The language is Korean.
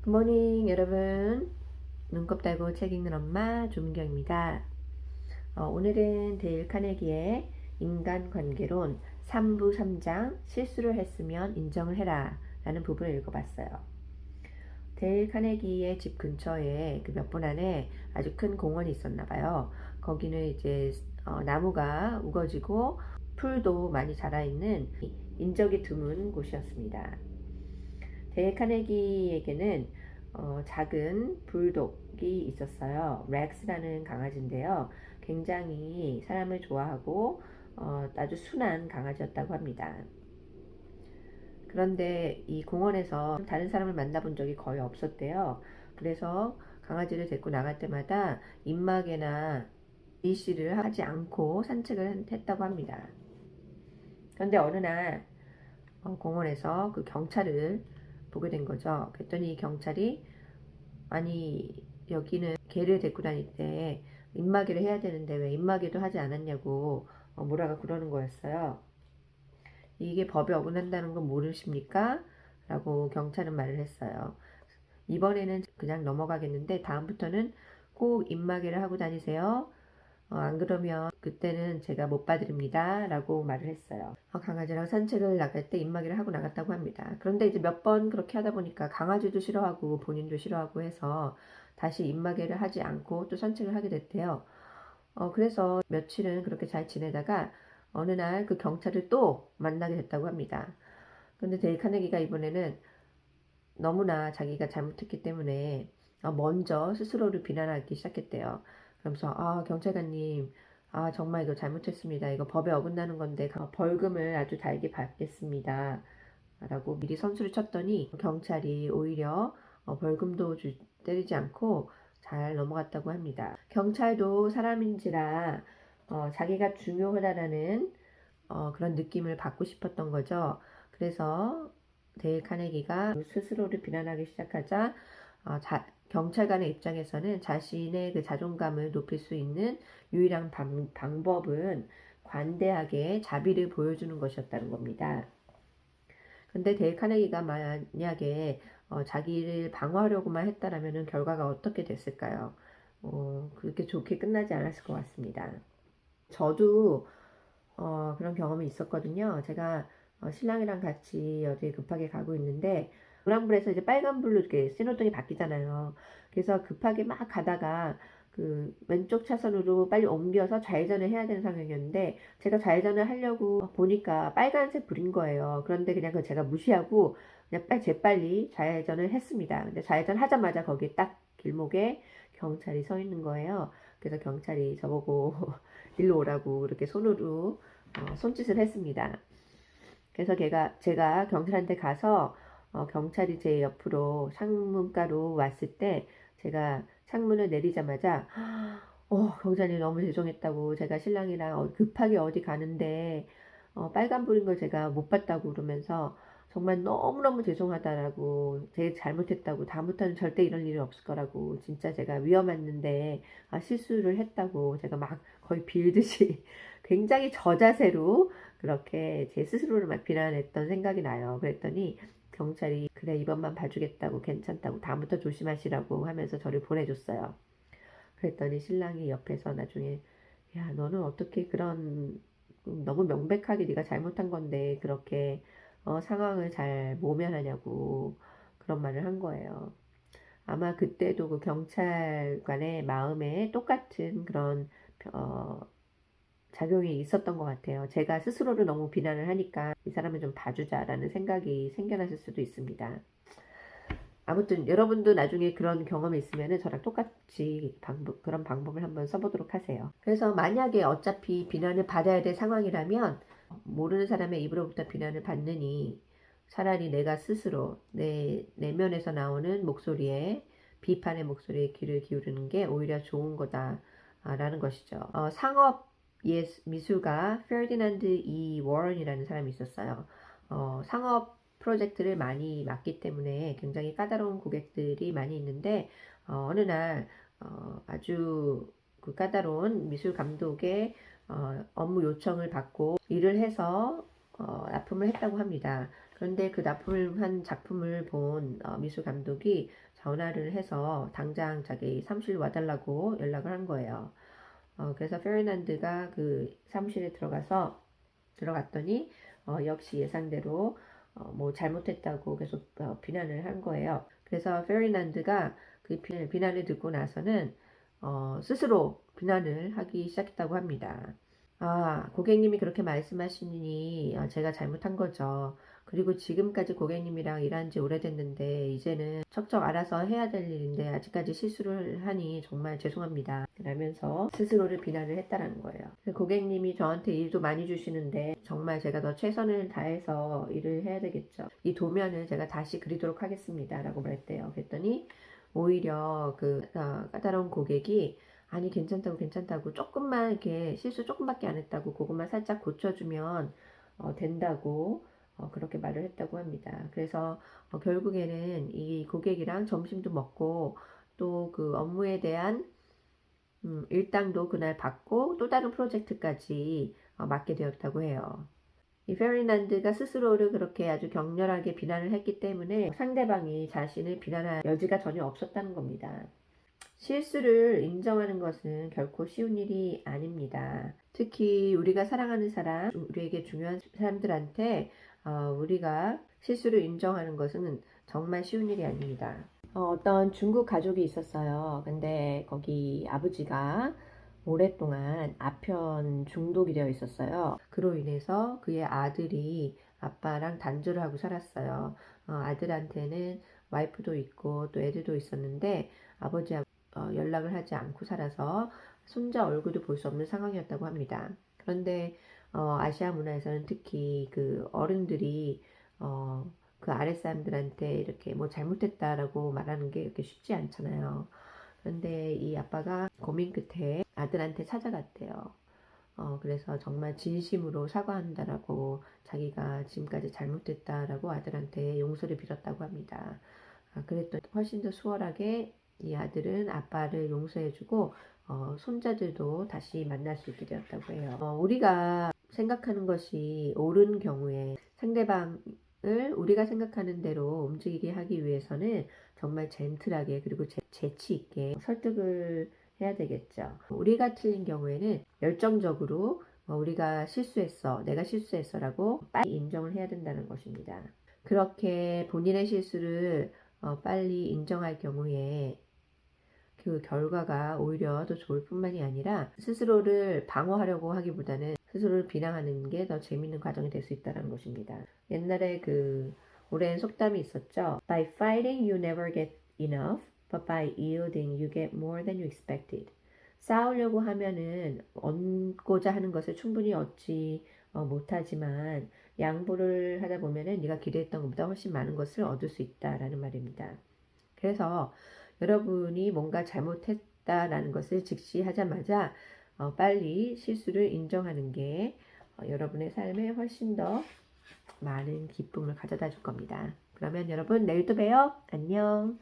굿모닝 여러분. 눈곱 달고 책 읽는 엄마 조민경입니다. 오늘은 데일 카네기의 인간관계론 3부 3장 실수를 했으면 인정을 해라 라는 부분을 읽어봤어요. 데일 카네기의 집 근처에 그 몇 분 안에 아주 큰 공원이 있었나 봐요. 거기는 이제 나무가 우거지고 풀도 많이 자라있는 인적이 드문 곳이었습니다. 데일 카네기에게는 작은 불독이 있었어요. 렉스라는 강아지인데요. 굉장히 사람을 좋아하고 아주 순한 강아지였다고 합니다. 그런데 이 공원에서 다른 사람을 만나본 적이 거의 없었대요. 그래서 강아지를 데리고 나갈 때마다 입마개나 리시를 하지 않고 산책을 했다고 합니다. 그런데 어느 날 공원에서 그 경찰을 보게 된 거죠. 그랬더니 이 경찰이 아니 여기는 개를 데리고 다닐 때 입마개를 해야 되는데 왜 입마개도 하지 않았냐고 뭐라가 그러는 거였어요. 이게 법에 어긋난다는 건 모르십니까? 라고 경찰은 말을 했어요. 이번에는 그냥 넘어가겠는데 다음부터는 꼭 입마개를 하고 다니세요. 안 그러면 그때는 제가 못 봐드립니다 라고 말을 했어요. 강아지랑 산책을 나갈 때 입마개를 하고 나갔다고 합니다. 그런데 이제 몇 번 그렇게 하다 보니까 강아지도 싫어하고 본인도 싫어하고 해서 다시 입마개를 하지 않고 또 산책을 하게 됐대요. 그래서 며칠은 그렇게 잘 지내다가 어느 날 그 경찰을 또 만나게 됐다고 합니다. 그런데 데일 카네기가 이번에는 너무나 자기가 잘못했기 때문에 먼저 스스로를 비난하기 시작했대요. 그러면서 경찰관님 정말 이거 잘못했습니다. 이거 법에 어긋나는 건데 벌금을 아주 달게 받겠습니다. 라고 미리 선수를 쳤더니 경찰이 오히려 벌금도 때리지 않고 잘 넘어갔다고 합니다. 경찰도 사람인지라 자기가 중요하다라는 그런 느낌을 받고 싶었던 거죠. 그래서 데일 카네기가 스스로를 비난하기 시작하자 경찰관의 입장에서는 자신의 그 자존감을 높일 수 있는 유일한 방법은 관대하게 자비를 보여주는 것이었다는 겁니다. 근데 데일 카네기가 만약에 자기를 방어하려고만 했다라면 결과가 어떻게 됐을까요? 그렇게 좋게 끝나지 않았을 것 같습니다. 저도 그런 경험이 있었거든요. 제가 신랑이랑 같이 어디 급하게 가고 있는데 노란불에서 이제 빨간불로 이렇게 신호등이 바뀌잖아요. 그래서 급하게 막 가다가 그 왼쪽 차선으로 빨리 옮겨서 좌회전을 해야 되는 상황이었는데 제가 좌회전을 하려고 보니까 빨간색 불인 거예요. 그런데 그냥 그걸 제가 무시하고 그냥 재빨리 좌회전을 했습니다. 근데 좌회전 하자마자 거기 딱 길목에 경찰이 서 있는 거예요. 그래서 경찰이 저보고 일로 오라고 이렇게 손으로 손짓을 했습니다. 그래서 제가 경찰한테 가서 경찰이 제 옆으로 창문가로 왔을 때 제가 창문을 내리자마자 경찰이 너무 죄송했다고, 제가 신랑이랑 급하게 어디 가는데 빨간불인 걸 제가 못 봤다고 그러면서 정말 너무너무 죄송하다라고, 제 잘못했다고, 다음부터는 절대 이런 일이 없을 거라고, 진짜 제가 위험했는데 실수를 했다고 제가 막 거의 빌듯이 굉장히 저자세로 그렇게 제 스스로를 막 비난했던 생각이 나요. 그랬더니 경찰이 그래 이번만 봐주겠다고, 괜찮다고, 다음부터 조심하시라고 하면서 저를 보내줬어요. 그랬더니 신랑이 옆에서 나중에 야 너는 어떻게 그런 너무 명백하게 네가 잘못한 건데 그렇게 상황을 잘 모면하냐고 그런 말을 한 거예요. 아마 그때도 그 경찰관의 마음에 똑같은 그런 작용이 있었던 것 같아요. 제가 스스로를 너무 비난을 하니까 이 사람을 좀 봐주자라는 생각이 생겨났을 수도 있습니다. 아무튼 여러분도 나중에 그런 경험이 있으면 저랑 똑같이 그런 방법을 한번 써보도록 하세요. 그래서 만약에 어차피 비난을 받아야 될 상황이라면 모르는 사람의 입으로부터 비난을 받느니 차라리 내가 스스로 내 내면에서 나오는 목소리에, 비판의 목소리에 귀를 기울이는 게 오히려 좋은 거다라는 것이죠. 상업 미술가 페르디난드 E. 워런이라는 사람이 있었어요. 상업 프로젝트를 많이 맡기 때문에 굉장히 까다로운 고객들이 많이 있는데 어느 날 아주 그 까다로운 미술 감독의 업무 요청을 받고 일을 해서 납품을 했다고 합니다. 그런데 그 납품을 한 작품을 본 미술 감독이 전화를 해서 당장 자기 사무실 와달라고 연락을 한 거예요. 그래서 페르난드가 그 사무실에 들어갔더니 역시 예상대로 뭐 잘못했다고 계속 비난을 한 거예요. 그래서 페르난드가 그 비난을 듣고 나서는 스스로 비난을 하기 시작했다고 합니다. 고객님이 그렇게 말씀하시니 제가 잘못한 거죠. 그리고 지금까지 고객님이랑 일한 지 오래됐는데 이제는 척척 알아서 해야 될 일인데 아직까지 실수를 하니 정말 죄송합니다. 라면서 스스로를 비난을 했다라는 거예요. 고객님이 저한테 일도 많이 주시는데 정말 제가 더 최선을 다해서 일을 해야 되겠죠. 이 도면을 제가 다시 그리도록 하겠습니다. 라고 말했대요. 그랬더니 오히려 그 까다로운 고객이 아니 괜찮다고 조금만 이렇게 실수 조금밖에 안 했다고 그것만 살짝 고쳐주면 된다고 그렇게 말을 했다고 합니다. 그래서 결국에는 이 고객이랑 점심도 먹고 또 그 업무에 대한 일당도 그날 받고 또 다른 프로젝트까지 맡게 되었다고 해요. 이 페르난드가 스스로를 그렇게 아주 격렬하게 비난을 했기 때문에 상대방이 자신을 비난할 여지가 전혀 없었다는 겁니다. 실수를 인정하는 것은 결코 쉬운 일이 아닙니다. 특히 우리가 사랑하는 사람, 우리에게 중요한 사람들한테 우리가 실수를 인정하는 것은 정말 쉬운 일이 아닙니다. 어떤 중국 가족이 있었어요. 근데 거기 아버지가 오랫동안 아편 중독이 되어 있었어요. 그로 인해서 그의 아들이 아빠랑 단절을 하고 살았어요. 아들한테는 와이프도 있고 또 애들도 있었는데 아버지하고 연락을 하지 않고 살아서 손자 얼굴도 볼 수 없는 상황이었다고 합니다. 그런데 아시아 문화에서는 특히 그 어른들이 그 아랫사람들한테 이렇게 뭐 잘못했다라고 말하는 게 이렇게 쉽지 않잖아요. 그런데 이 아빠가 고민 끝에 아들한테 찾아갔대요. 그래서 정말 진심으로 사과한다라고 자기가 지금까지 잘못했다라고 아들한테 용서를 빌었다고 합니다. 그랬더니 훨씬 더 수월하게 이 아들은 아빠를 용서해주고 손자들도 다시 만날 수 있게 되었다고 해요. 우리가 생각하는 것이 옳은 경우에 상대방을 우리가 생각하는 대로 움직이게 하기 위해서는 정말 젠틀하게 그리고 재치 있게 설득을 해야 되겠죠. 우리가 틀린 경우에는 열정적으로 우리가 실수했어, 내가 실수했어 라고 빨리 인정을 해야 된다는 것입니다. 그렇게 본인의 실수를 빨리 인정할 경우에 그 결과가 오히려 더 좋을 뿐만이 아니라 스스로를 방어하려고 하기보다는 스스로를 비난하는 게 더 재밌는 과정이 될 수 있다는 것입니다. 옛날에 그 오랜 속담이 있었죠. By fighting you never get enough, but by yielding you get more than you expected. 싸우려고 하면은 얻고자 하는 것을 충분히 얻지 못하지만 양보를 하다 보면은 네가 기대했던 것보다 훨씬 많은 것을 얻을 수 있다라는 말입니다. 그래서 여러분이 뭔가 잘못했다라는 것을 직시하자마자 빨리 실수를 인정하는 게 여러분의 삶에 훨씬 더 많은 기쁨을 가져다 줄 겁니다. 그러면 여러분 내일 또 봬요. 안녕.